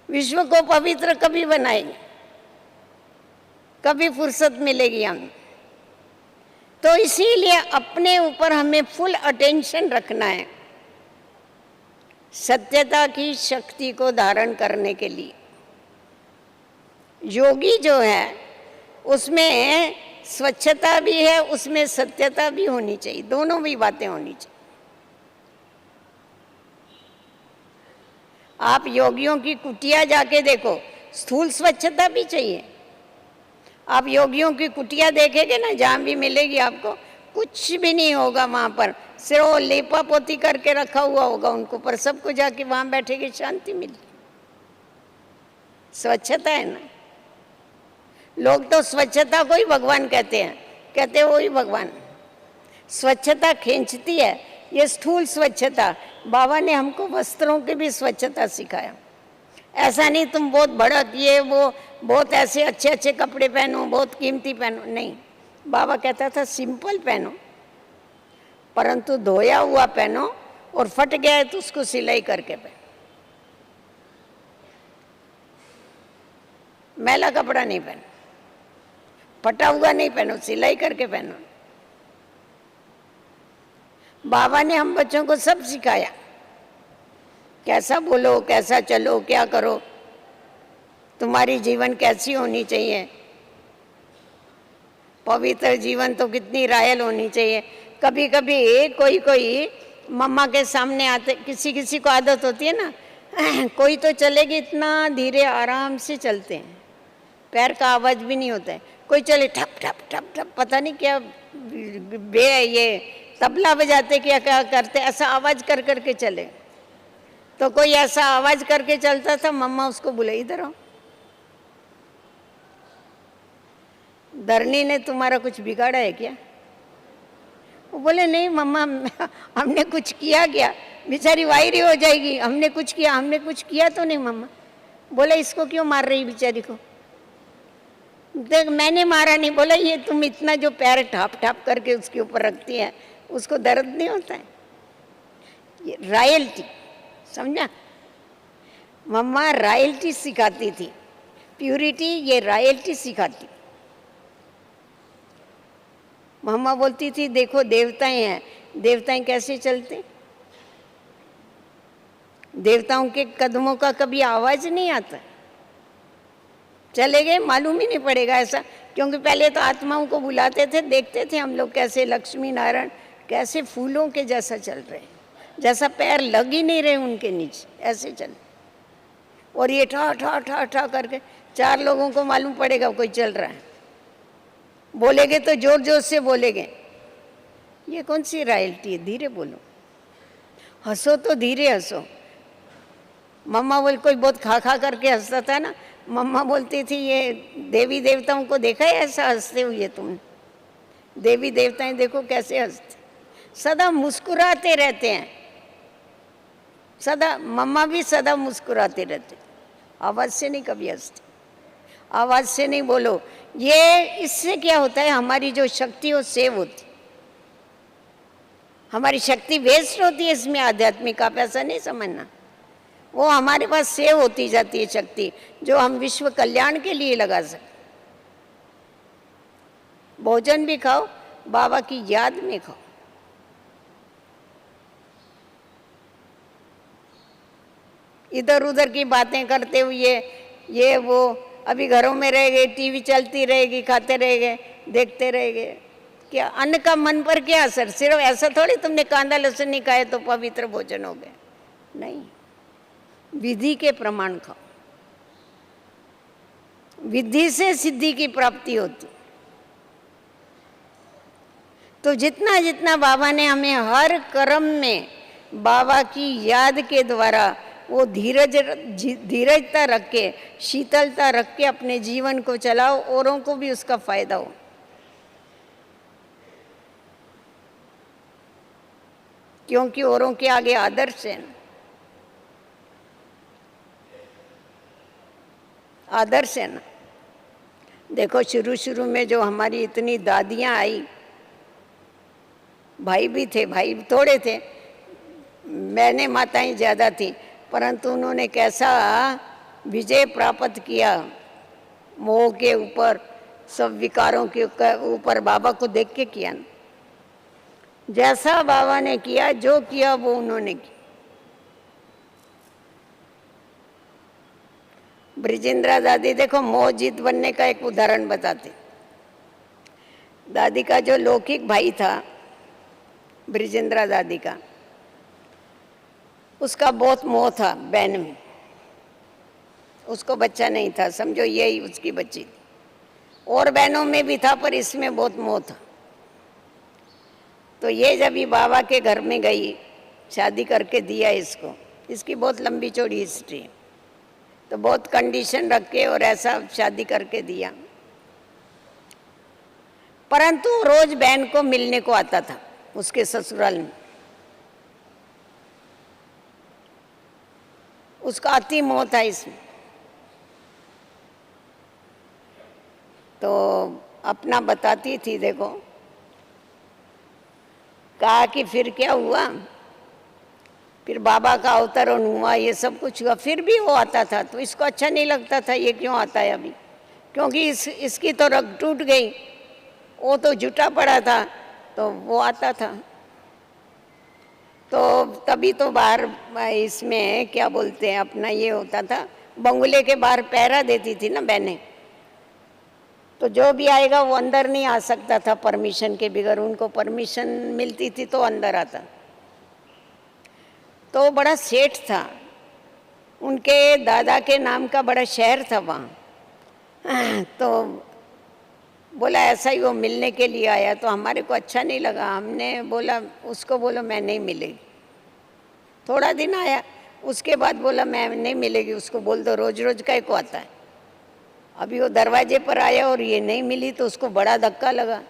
विश्व को पवित्र कभी बनाएंगे, कभी फुर्सत मिलेगी हमें। तो इसीलिए अपने ऊपर हमें फुल अटेंशन रखना है सत्यता की शक्ति को धारण करने के लिए। योगी जो है उसमें स्वच्छता भी है, उसमें सत्यता भी होनी चाहिए, दोनों भी बातें होनी चाहिए। आप योगियों की कुटिया जाके देखो, स्थूल स्वच्छता भी चाहिए। आप योगियों की कुटिया देखेंगे ना, जहाँ भी मिलेगी आपको, कुछ भी नहीं होगा वहाँ पर, सिर्फ वो लेपा पोती करके रखा हुआ होगा उनको, पर सबको जाके वहाँ बैठेगी, शांति मिलेगी। स्वच्छता है ना। लोग तो स्वच्छता को ही भगवान कहते हैं, कहते हैं वही भगवान। स्वच्छता खींचती है, ये स्थूल स्वच्छता। बाबा ने हमको वस्त्रों की भी स्वच्छता सिखाया। ऐसा नहीं तुम बहुत भड़क ये वो बहुत ऐसे अच्छे अच्छे कपड़े पहनो, बहुत कीमती पहनो, नहीं। बाबा कहता था सिंपल पहनो, परंतु धोया हुआ पहनो, और फट गया है तो उसको सिलाई करके पहनो। मैला कपड़ा नहीं पहनो, फटा हुआ नहीं पहनो, सिलाई करके पहनो। बाबा ने हम बच्चों को सब सिखाया, कैसा बोलो, कैसा चलो, क्या करो, तुम्हारी जीवन कैसी होनी चाहिए, पवित्र जीवन तो कितनी रायल होनी चाहिए। कभी कभी कोई मम्मा के सामने आते, किसी किसी को आदत होती है ना, कोई तो चलेगी इतना धीरे आराम से चलते हैं, पैर का आवाज भी नहीं होता है, कोई चले ठप ठप ठप ठप, पता नहीं क्या ये तबला बजाते क्या क्या करते, ऐसा आवाज कर करके चले। तो कोई ऐसा आवाज करके चलता था, मम्मा उसको बोले इधर आओ, धरनी ने तुम्हारा कुछ बिगाड़ा है क्या? वो बोले नहीं मम्मा, हमने कुछ किया क्या, बेचारी वायरी हो जाएगी, हमने कुछ किया तो नहीं मम्मा। बोले इसको क्यों मार रही बेचारी को? देख मैंने मारा नहीं। बोला ये तुम इतना जो पैर ठाप ठाप करके उसके ऊपर रखती है, उसको दर्द नहीं होता है? ये रॉयल्टी, समझा? मम्मा रॉयल्टी सिखाती थी, प्यूरिटी ये रॉयल्टी सिखाती। मम्मा बोलती थी देखो देवताएं हैं, देवताएं कैसे चलते, देवताओं के कदमों का कभी आवाज नहीं आता, चले गए मालूम ही नहीं पड़ेगा ऐसा। क्योंकि पहले तो आत्माओं को बुलाते थे, देखते थे हम लोग कैसे लक्ष्मी नारायण कैसे फूलों के जैसा चल रहे हैं, जैसा पैर लग ही नहीं रहे उनके नीचे, ऐसे चल। और ये ठा ठा ठा ठा करके 4 लोगों को मालूम पड़ेगा कोई चल रहा है, बोलेगे तो जोर जोर से बोलेगे। ये कौन सी रॉयल्टी है? धीरे बोलो, हंसो तो धीरे हंसो। मम्मा बोल, कोई बहुत खा खा करके हंसता था ना, मम्मा बोलती थी ये देवी देवताओं को देखा है ऐसा हंसते हुए तुमने? देवी देवताएं देखो कैसे हंसते, सदा मुस्कुराते रहते हैं, सदा। मम्मा भी सदा मुस्कुराते रहते, आवाज से नहीं कभी हंसते, आवाज से नहीं बोलो। ये इससे क्या होता है, हमारी जो शक्ति वो सेव होती, हमारी शक्ति वेस्ट होती है इसमें आध्यात्मिक। आप ऐसा नहीं समझना, वो हमारे पास सेव होती जाती है शक्ति, जो हम विश्व कल्याण के लिए लगा सकते। भोजन भी खाओ, बाबा की याद में खाओ। इधर उधर की बातें करते हुए ये वो, अभी घरों में रह गए, टीवी चलती रहेगी, खाते रहेंगे, देखते रहेंगे, क्या अन्न का मन पर क्या असर? सिर्फ ऐसा थोड़ी तुमने कांदा लहसुन नहीं खाए तो पवित्र भोजन हो गए, नहीं। विधि के प्रमाण खाओ, विधि से सिद्धि की प्राप्ति होती। तो जितना जितना बाबा ने हमें हर कर्म में बाबा की याद के द्वारा वो धीरजता रख के, शीतलता रख के अपने जीवन को चलाओ, औरों को भी उसका फायदा हो। क्योंकि औरों के आगे आदर्श है ना, आदर्श है ना। देखो शुरू शुरू में जो हमारी इतनी दादियाँ आई, भाई भी थे, भाई थोड़े थे, मैंने माताएं ज़्यादा थी, परंतु उन्होंने कैसा विजय प्राप्त किया मोह के ऊपर, सब विकारों के ऊपर, बाबा को देख के किया ना। जैसा बाबा ने किया, जो किया वो उन्होंने किया। ब्रिजेंद्रा दादी देखो मोह जीत बनने का एक उदाहरण बताते। दादी का जो लौकिक भाई था, ब्रिजेंद्रा दादी का, उसका बहुत मोह था बहन में, उसको बच्चा नहीं था, समझो यही उसकी बच्ची थी। और बहनों में भी था पर इसमें बहुत मोह था। तो ये जब ये बाबा के घर में गई, शादी करके दिया इसको, इसकी बहुत लंबी चौड़ी हिस्ट्री है, तो बहुत कंडीशन रख के और ऐसा शादी करके दिया। परंतु रोज बहन को मिलने को आता था उसके ससुराल में, उसका अति मोह था इसमें। तो अपना बताती थी, देखो, कहा कि फिर क्या हुआ, फिर बाबा का अवतरण हुआ, ये सब कुछ हुआ, फिर भी वो आता था। तो इसको अच्छा नहीं लगता था, ये क्यों आता है अभी, क्योंकि इसकी तो रग टूट गई, वो तो जुटा पड़ा था, तो वो आता था। तो तभी तो बाहर इसमें क्या बोलते हैं अपना ये होता था, बंगले के बाहर पहरा देती थी ना बहनें, तो जो भी आएगा वो अंदर नहीं आ सकता था परमिशन के बगैर। उनको परमिशन मिलती थी तो अंदर आता। तो बड़ा सेठ था, उनके दादा के नाम का बड़ा शहर था वहाँ। तो बोला ऐसा ही वो मिलने के लिए आया, तो हमारे को अच्छा नहीं लगा। हमने बोला, उसको बोलो मैं नहीं मिलेगी। थोड़ा दिन आया, उसके बाद बोला मैं नहीं मिलेगी, उसको बोल दो रोज रोज का को आता है। अभी वो दरवाजे पर आया और ये नहीं मिली, तो उसको बड़ा धक्का लगा।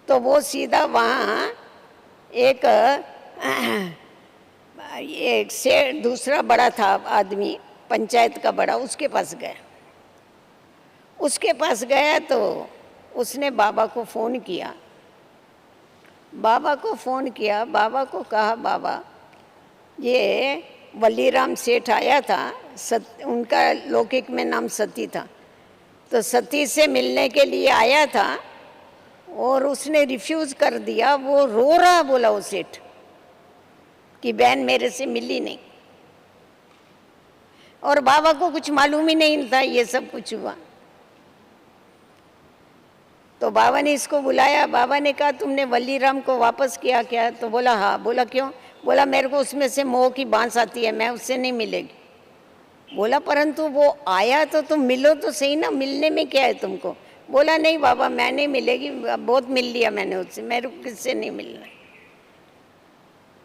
तो वो सीधा वहाँ एक से दूसरा बड़ा था आदमी, पंचायत का बड़ा, उसके पास गया। उसके पास गया तो उसने बाबा को फ़ोन किया। बाबा को फ़ोन किया, बाबा को कहा, बाबा ये वलीराम सेठ आया था, उनका लौकिक में नाम सती था, तो सती से मिलने के लिए आया था और उसने रिफ्यूज़ कर दिया। वो रो रहा, बोला वो सेठ कि बहन मेरे से मिली नहीं। और बाबा को कुछ मालूम ही नहीं था ये सब कुछ हुआ। तो बाबा ने इसको बुलाया। बाबा ने कहा तुमने वलीराम को वापस किया क्या? तो बोला हाँ। बोला क्यों? बोला मेरे को उसमें से मोह की बांस आती है, मैं उससे नहीं मिलेगी। बोला परंतु वो आया तो तुम मिलो तो सही ना, मिलने में क्या है तुमको? बोला नहीं बाबा मैं नहीं मिलेगी, बहुत मिल लिया मैंने उससे, मेरे को किससे नहीं मिलना।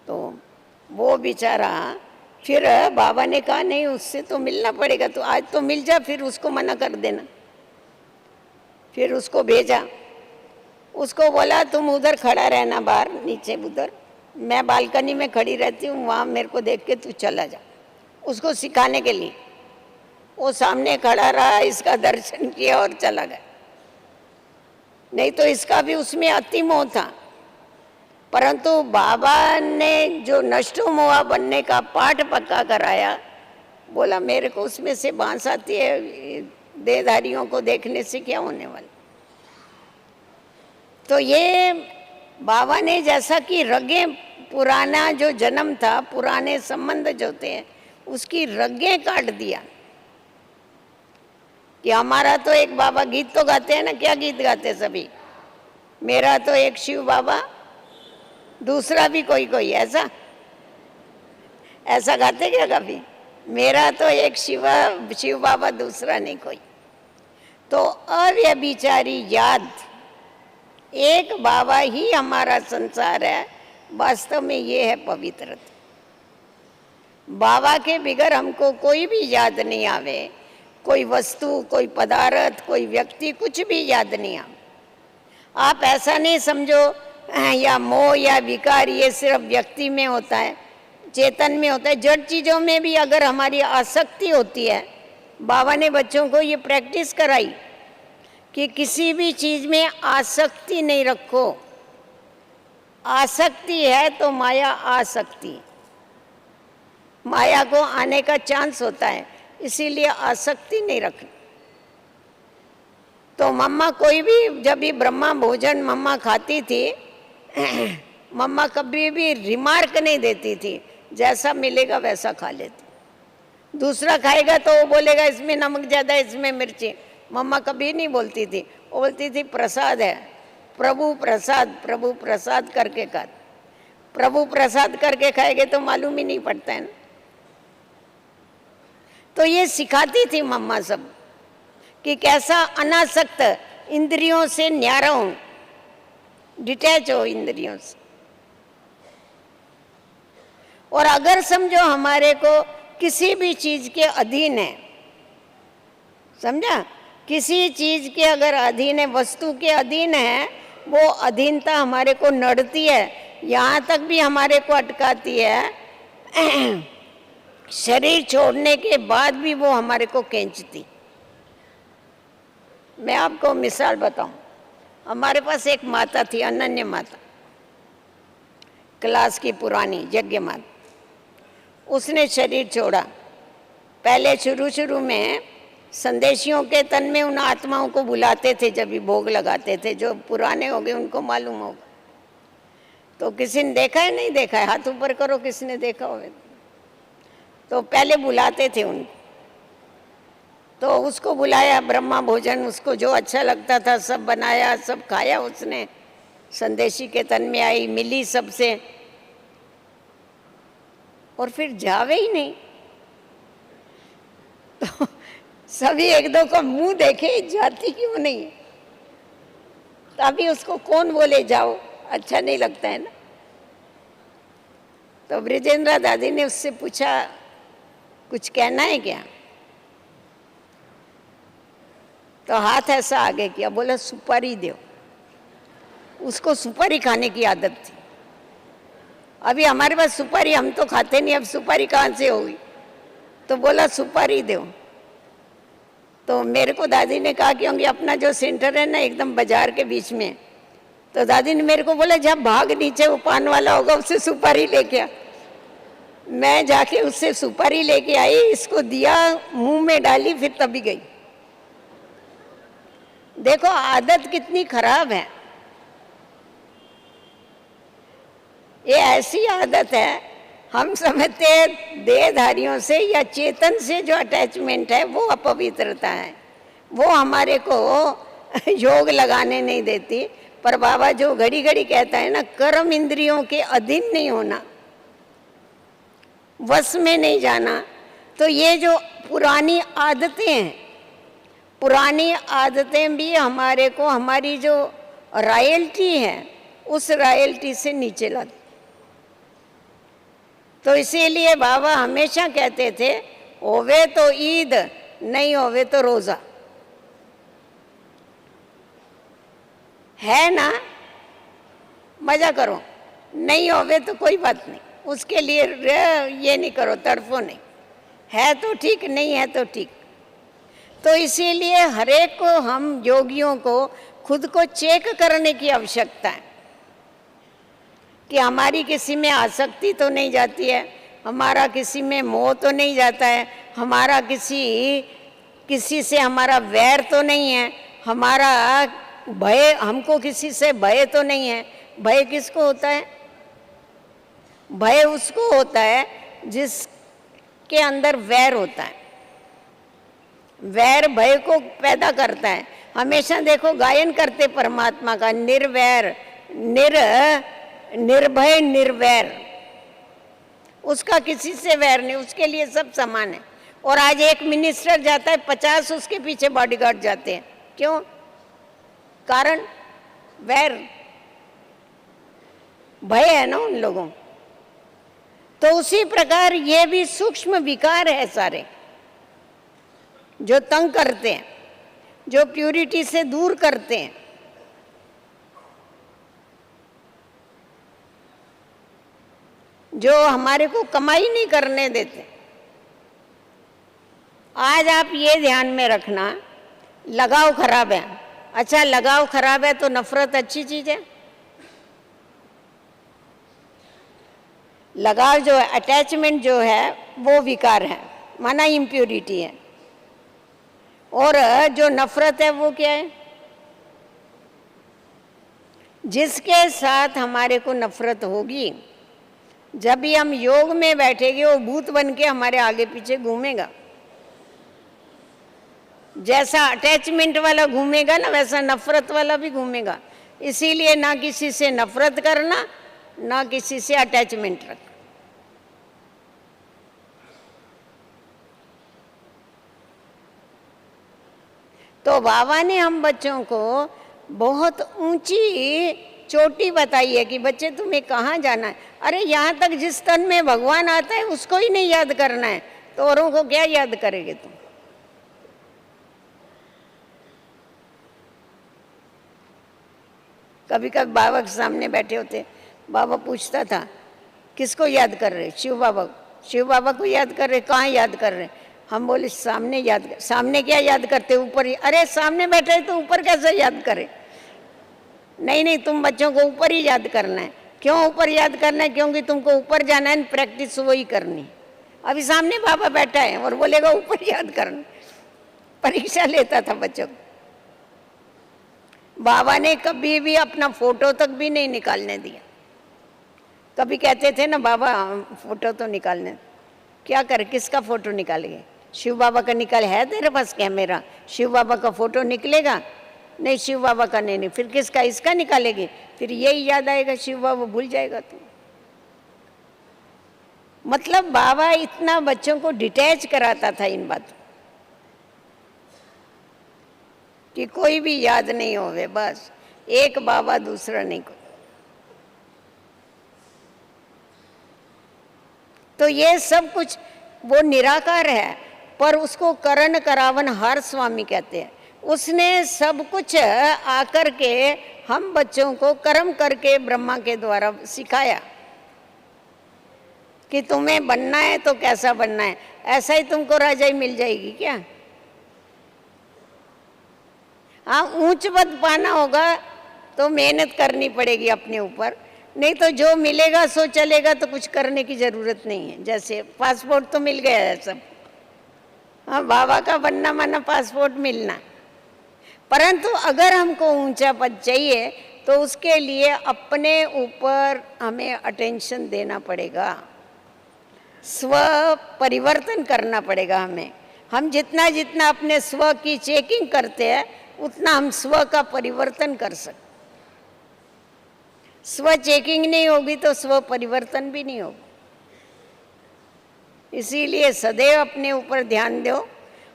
तो वो बेचारा, फिर बाबा ने कहा नहीं उससे तो मिलना पड़ेगा, तो आज तो मिल जा, फिर उसको मना कर देना। फिर उसको भेजा। उसको बोला तुम उधर खड़ा रहना बाहर नीचे, उधर मैं बालकनी में खड़ी रहती हूँ, वहाँ मेरे को देख के तू चला जा, उसको सिखाने के लिए। वो सामने खड़ा रहा, इसका दर्शन किया और चला गया। नहीं तो इसका भी उसमें अति मोह था, परंतु बाबा ने जो नष्टो मोहा बनने का पाठ पक्का कराया। बोला मेरे को उसमें से बांस आती है, देहधारियों को देखने से क्या होने वाला। तो ये बाबा ने जैसा कि रगे, पुराना जो जन्म था, पुराने संबंध जो थे, उसकी रगे काट दिया। कि हमारा तो एक बाबा, गीत तो गाते हैं ना, क्या गीत गाते सभी, मेरा तो एक शिव बाबा दूसरा भी कोई कोई, ऐसा गाते क्या कभी? मेरा तो एक शिव बाबा दूसरा नहीं कोई। तो अव्यभिचारी याद, एक बाबा ही हमारा संसार है। वास्तव में ये है पवित्रता। बाबा के बिगर हमको कोई भी याद नहीं आवे, कोई वस्तु, कोई पदार्थ, कोई व्यक्ति, कुछ भी याद नहीं आवे। आप ऐसा नहीं समझो या मोह या विकार ये सिर्फ व्यक्ति में होता है, चेतन में होता है। जड़ चीज़ों में भी अगर हमारी आसक्ति होती है, बाबा ने बच्चों को ये प्रैक्टिस कराई कि किसी भी चीज़ में आसक्ति नहीं रखो। आसक्ति है तो माया आ सकती, माया को आने का चांस होता है, इसीलिए आसक्ति नहीं रखनी। तो मम्मा कोई भी, जब भी ब्रह्मा भोजन मम्मा खाती थी, मम्मा कभी भी रिमार्क नहीं देती थी, जैसा मिलेगा वैसा खा लेती। दूसरा खाएगा तो वो बोलेगा इसमें नमक ज़्यादा, इसमें मिर्ची, मम्मा कभी नहीं बोलती थी। वो बोलती थी प्रसाद है, प्रभु प्रसाद, प्रभु प्रसाद करके खा। प्रभु प्रसाद करके खाएंगे तो मालूम ही नहीं पड़ता है ना। तो ये सिखाती थी मम्मा सब कि कैसा अनासक्त, इंद्रियों से न्यारा हो, डिटैच हो इंद्रियों से। और अगर समझो हमारे को किसी भी चीज के अधीन है, समझा, किसी चीज के अगर अधीन है, वस्तु के अधीन है, वो अधीनता हमारे को नड़ती है, यहाँ तक भी हमारे को अटकाती है शरीर छोड़ने के बाद भी वो हमारे को खींचती। मैं आपको मिसाल बताऊं, हमारे पास एक माता थी, अनन्य माता, क्लास की पुरानी यज्ञ माता। उसने शरीर छोड़ा। पहले शुरू में संदेशियों के तन में उन आत्माओं को बुलाते थे, जब भी भोग लगाते थे, जो पुराने हो गए उनको मालूम होगा। तो किसी ने देखा है, नहीं देखा है, हाथ ऊपर करो किसने देखा हो। तो पहले बुलाते थे उनको, तो उसको बुलाया, ब्रह्मा भोजन उसको जो अच्छा लगता था सब बनाया, सब खाया उसने। संदेशी के तन में आई, मिली सबसे, और फिर जावे ही नहीं। तो सभी एक दो का मुंह देखे, जाती क्यों नहीं है। तभी उसको कौन बोले जाओ, अच्छा नहीं लगता है ना। तो ब्रिजेंद्रा दादी ने उससे पूछा, कुछ कहना है क्या? तो हाथ ऐसा आगे किया, बोला सुपारी दो। उसको सुपारी खाने की आदत थी। अभी हमारे पास सुपारी, हम तो खाते नहीं, अब सुपारी कहाँ से होगी। तो बोला सुपारी दो। तो मेरे को दादी ने कहा, क्योंकि अपना जो सेंटर है ना एकदम बाजार के बीच में, तो दादी ने मेरे को बोला, जब भाग नीचे वो पान वाला होगा उससे सुपारी लेके आ। मैं जाके उससे सुपारी लेके आई, इसको दिया, मुंह में डाली, फिर तभी गई। देखो आदत कितनी खराब है। ये ऐसी आदत है, हम समझते हैं देहधारियों से या चेतन से जो अटैचमेंट है वो अपवित्रता है, वो हमारे को योग लगाने नहीं देती। पर बाबा जो घड़ी घड़ी कहता है ना, कर्म इंद्रियों के अधीन नहीं होना, वश में नहीं जाना, तो ये जो पुरानी आदतें हैं, पुरानी आदतें भी हमारे को हमारी जो रॉयल्टी है उस रॉयल्टी से नीचे लाती। तो इसीलिए बाबा हमेशा कहते थे, होवे तो ईद, नहीं होवे तो रोजा। है ना, मजा करो, नहीं होवे तो कोई बात नहीं, उसके लिए ये नहीं करो, तड़फो नहीं। है तो ठीक, नहीं है तो ठीक। तो इसीलिए हरेक को, हम योगियों को खुद को चेक करने की आवश्यकता है कि हमारी किसी में आसक्ति तो नहीं जाती है, हमारा किसी में मोह तो नहीं जाता है, हमारा किसी से हमारा वैर तो नहीं है, हमारा भय, हमको किसी से भय तो नहीं है। भय किसको होता है? भय उसको होता है जिसके अंदर वैर होता है। वैर भय को पैदा करता है। हमेशा देखो गायन करते परमात्मा का, निर्वैर, निर्भय, निर्वैर, उसका किसी से वैर नहीं, उसके लिए सब समान है। और आज एक मिनिस्टर जाता है, 50 उसके पीछे बॉडीगार्ड जाते हैं। क्यों? कारण वैर, भय है ना उन लोगों। तो उसी प्रकार ये भी सूक्ष्म विकार है सारे, जो तंग करते हैं, जो प्यूरिटी से दूर करते हैं। जो हमारे को कमाई नहीं करने देते। आज आप ये ध्यान में रखना, लगाव खराब है। अच्छा, लगाव खराब है तो नफरत अच्छी चीज है? लगाव जो है, अटैचमेंट जो है, वो विकार है, माना इम्प्योरिटी है। और जो नफरत है वो क्या है? जिसके साथ हमारे को नफरत होगी, जब भी हम योग में बैठेंगे, वो भूत बन के हमारे आगे पीछे घूमेगा। जैसा अटैचमेंट वाला घूमेगा ना, वैसा नफरत वाला भी घूमेगा। इसीलिए ना किसी से नफरत करना, ना किसी से अटैचमेंट रखना। तो बाबा ने हम बच्चों को बहुत ऊंची चोटी बताई है कि बच्चे तुम्हें कहाँ जाना है। अरे यहाँ तक जिस तन में भगवान आता है उसको ही नहीं याद करना है, तो औरों को क्या याद करेंगे तुम? कभी कभी बाबा के सामने बैठे होते, बाबा पूछता था किसको याद कर रहे? शिव बाबा। शिव बाबा को याद कर रहे, कहाँ याद कर रहे? हम बोले सामने याद कर। सामने क्या याद करते? ऊपर ही। अरे सामने बैठे है तो ऊपर कैसे याद करे? नहीं नहीं, तुम बच्चों को ऊपर ही याद करना है। क्यों ऊपर याद करना है? क्योंकि तुमको ऊपर जाना है, प्रैक्टिस वही करनी। अभी सामने बाबा बैठा है और बोलेगा ऊपर याद करना। परीक्षा लेता था बच्चों को। बाबा ने कभी भी अपना फोटो तक भी नहीं निकालने दिया। कभी कहते थे ना बाबा फोटो तो निकालने, क्या करे, किसका फोटो निकालेंगे? शिव बाबा का निकाल, है तेरे पास कैमरा? शिव बाबा का फोटो निकलेगा? नहीं, शिव बाबा का नहीं। फिर किसका? इसका निकालेगी। फिर यही याद आएगा, शिव बाबा भूल जाएगा तो। मतलब बाबा इतना बच्चों को डिटैच कराता था इन बातों कि कोई भी याद नहीं होवे, बस एक बाबा दूसरा नहीं कोई। तो ये सब कुछ वो निराकार है, पर उसको करण करावन हर स्वामी कहते हैं। उसने सब कुछ आकर के हम बच्चों को कर्म करके ब्रह्मा के द्वारा सिखाया कि तुम्हें बनना है तो कैसा बनना है। ऐसा ही तुमको राजाई मिल जाएगी क्या? हाँ, ऊंच पद पाना होगा तो मेहनत करनी पड़ेगी अपने ऊपर, नहीं तो जो मिलेगा सो चलेगा, तो कुछ करने की जरूरत नहीं है। जैसे पासपोर्ट तो मिल गया है सब, हाँ, बाबा का बनना माना पासपोर्ट मिलना। परंतु अगर हमको ऊंचा पद चाहिए तो उसके लिए अपने ऊपर हमें अटेंशन देना पड़ेगा, स्व परिवर्तन करना पड़ेगा हमें। हम जितना जितना अपने स्व की चेकिंग करते हैं उतना हम स्व का परिवर्तन कर सकते। स्व चेकिंग नहीं होगी तो स्व परिवर्तन भी नहीं होगा। इसीलिए सदैव अपने ऊपर ध्यान दो।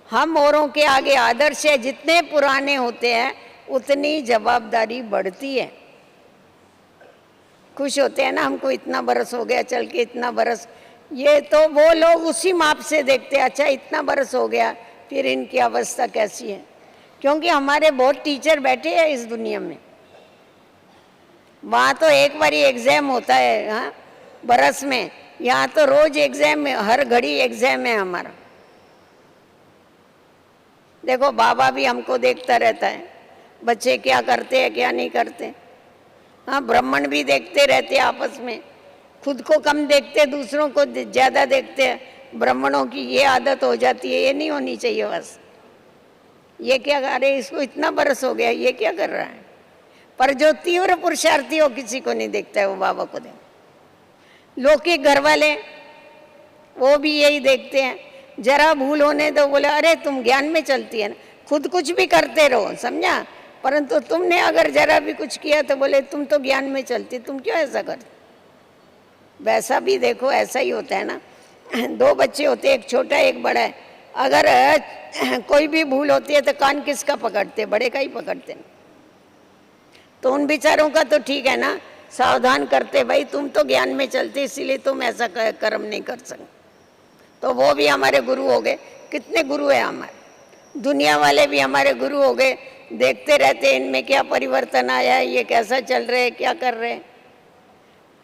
हम औरों के आगे आदर्श है, जितने पुराने होते हैं उतनी जवाबदारी बढ़ती है। खुश होते हैं ना, हमको इतना बरस हो गया चल के, इतना बरस, ये तो वो लोग उसी माप से देखते हैं, अच्छा इतना बरस हो गया, फिर इनकी अवस्था कैसी है। क्योंकि हमारे बहुत टीचर बैठे हैं इस दुनिया में। वहाँ तो एक बार एग्जाम होता है, हाँ, बरस में। यहाँ तो रोज एग्जाम, हर घड़ी एग्जाम है हमारा। देखो बाबा भी हमको देखता रहता है, बच्चे क्या करते हैं क्या नहीं करते। हाँ, ब्राह्मण भी देखते रहते हैं आपस में, खुद को कम देखते, दूसरों को ज़्यादा देखते हैं। ब्राह्मणों की ये आदत हो जाती है, ये नहीं होनी चाहिए। बस ये क्या कर रहे, इसको इतना बरस हो गया, ये क्या कर रहा है। पर जो तीव्र पुरुषार्थी हो किसी को नहीं देखता है, वो बाबा को देखते। लौकिक घर वाले वो भी यही देखते हैं, जरा भूल होने दो, बोले अरे तुम ज्ञान में चलती है ना, खुद कुछ भी करते रहो, समझा, परंतु तुमने अगर जरा भी कुछ किया तो बोले तुम तो ज्ञान में चलती, तुम क्यों ऐसा करते। वैसा भी देखो, ऐसा ही होता है ना। दो बच्चे होते हैं, एक छोटा एक बड़ा है। अगर कोई भी भूल होती है तो कान किसका पकड़ते? बड़े का ही पकड़ते। तो उन बेचारों का तो ठीक है ना, सावधान करते, भाई तुम तो ज्ञान में चलते इसीलिए तुम ऐसा कर्म नहीं कर सकते। तो वो भी हमारे गुरु हो गए। कितने गुरु हैं हमारे, दुनिया वाले भी हमारे गुरु हो गए। देखते रहते इनमें क्या परिवर्तन आया है, ये कैसा चल रहे, क्या कर रहे।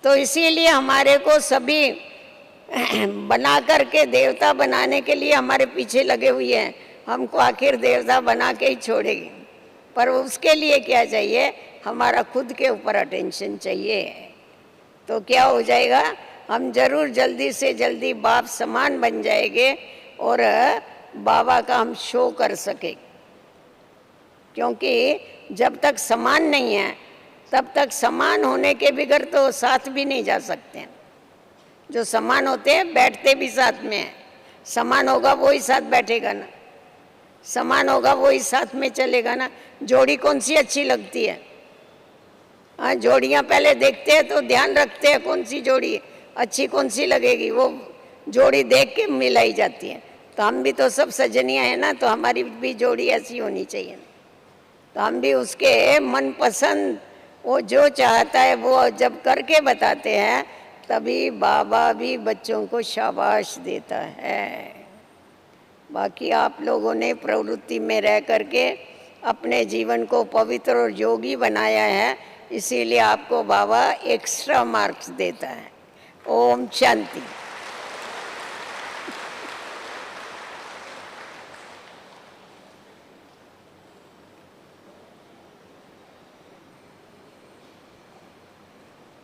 तो इसीलिए हमारे को सभी बना करके देवता बनाने के लिए हमारे पीछे लगे हुए हैं। हमको आखिर देवता बना के ही छोड़ेगी, पर उसके लिए क्या चाहिए, हमारा खुद के ऊपर अटेंशन चाहिए। तो क्या हो जाएगा, हम जरूर जल्दी से जल्दी बाप समान बन जाएंगे और बाबा का हम शो कर सके। क्योंकि जब तक समान नहीं है तब तक समान होने के बगैर तो साथ भी नहीं जा सकते। जो समान होते हैं बैठते भी साथ में हैं। समान होगा वो ही साथ बैठेगा ना, समान होगा वो ही साथ में चलेगा ना। जोड़ी कौन सी अच्छी लगती है? हाँ, जोड़ियाँ पहले देखते हैं तो ध्यान रखते हैं कौन सी जोड़ी अच्छी, कौन सी लगेगी, वो जोड़ी देख के मिलाई जाती है। तो हम भी तो सब सजनियाँ हैं ना, तो हमारी भी जोड़ी ऐसी होनी चाहिए। तो हम भी उसके मनपसंद, वो जो चाहता है वो जब करके बताते हैं तभी बाबा भी बच्चों को शाबाश देता है। बाकी आप लोगों ने प्रवृत्ति में रह करके अपने जीवन को पवित्र और योगी बनाया है, इसीलिए आपको बाबा एक्स्ट्रा मार्क्स देता है। ओम शांति।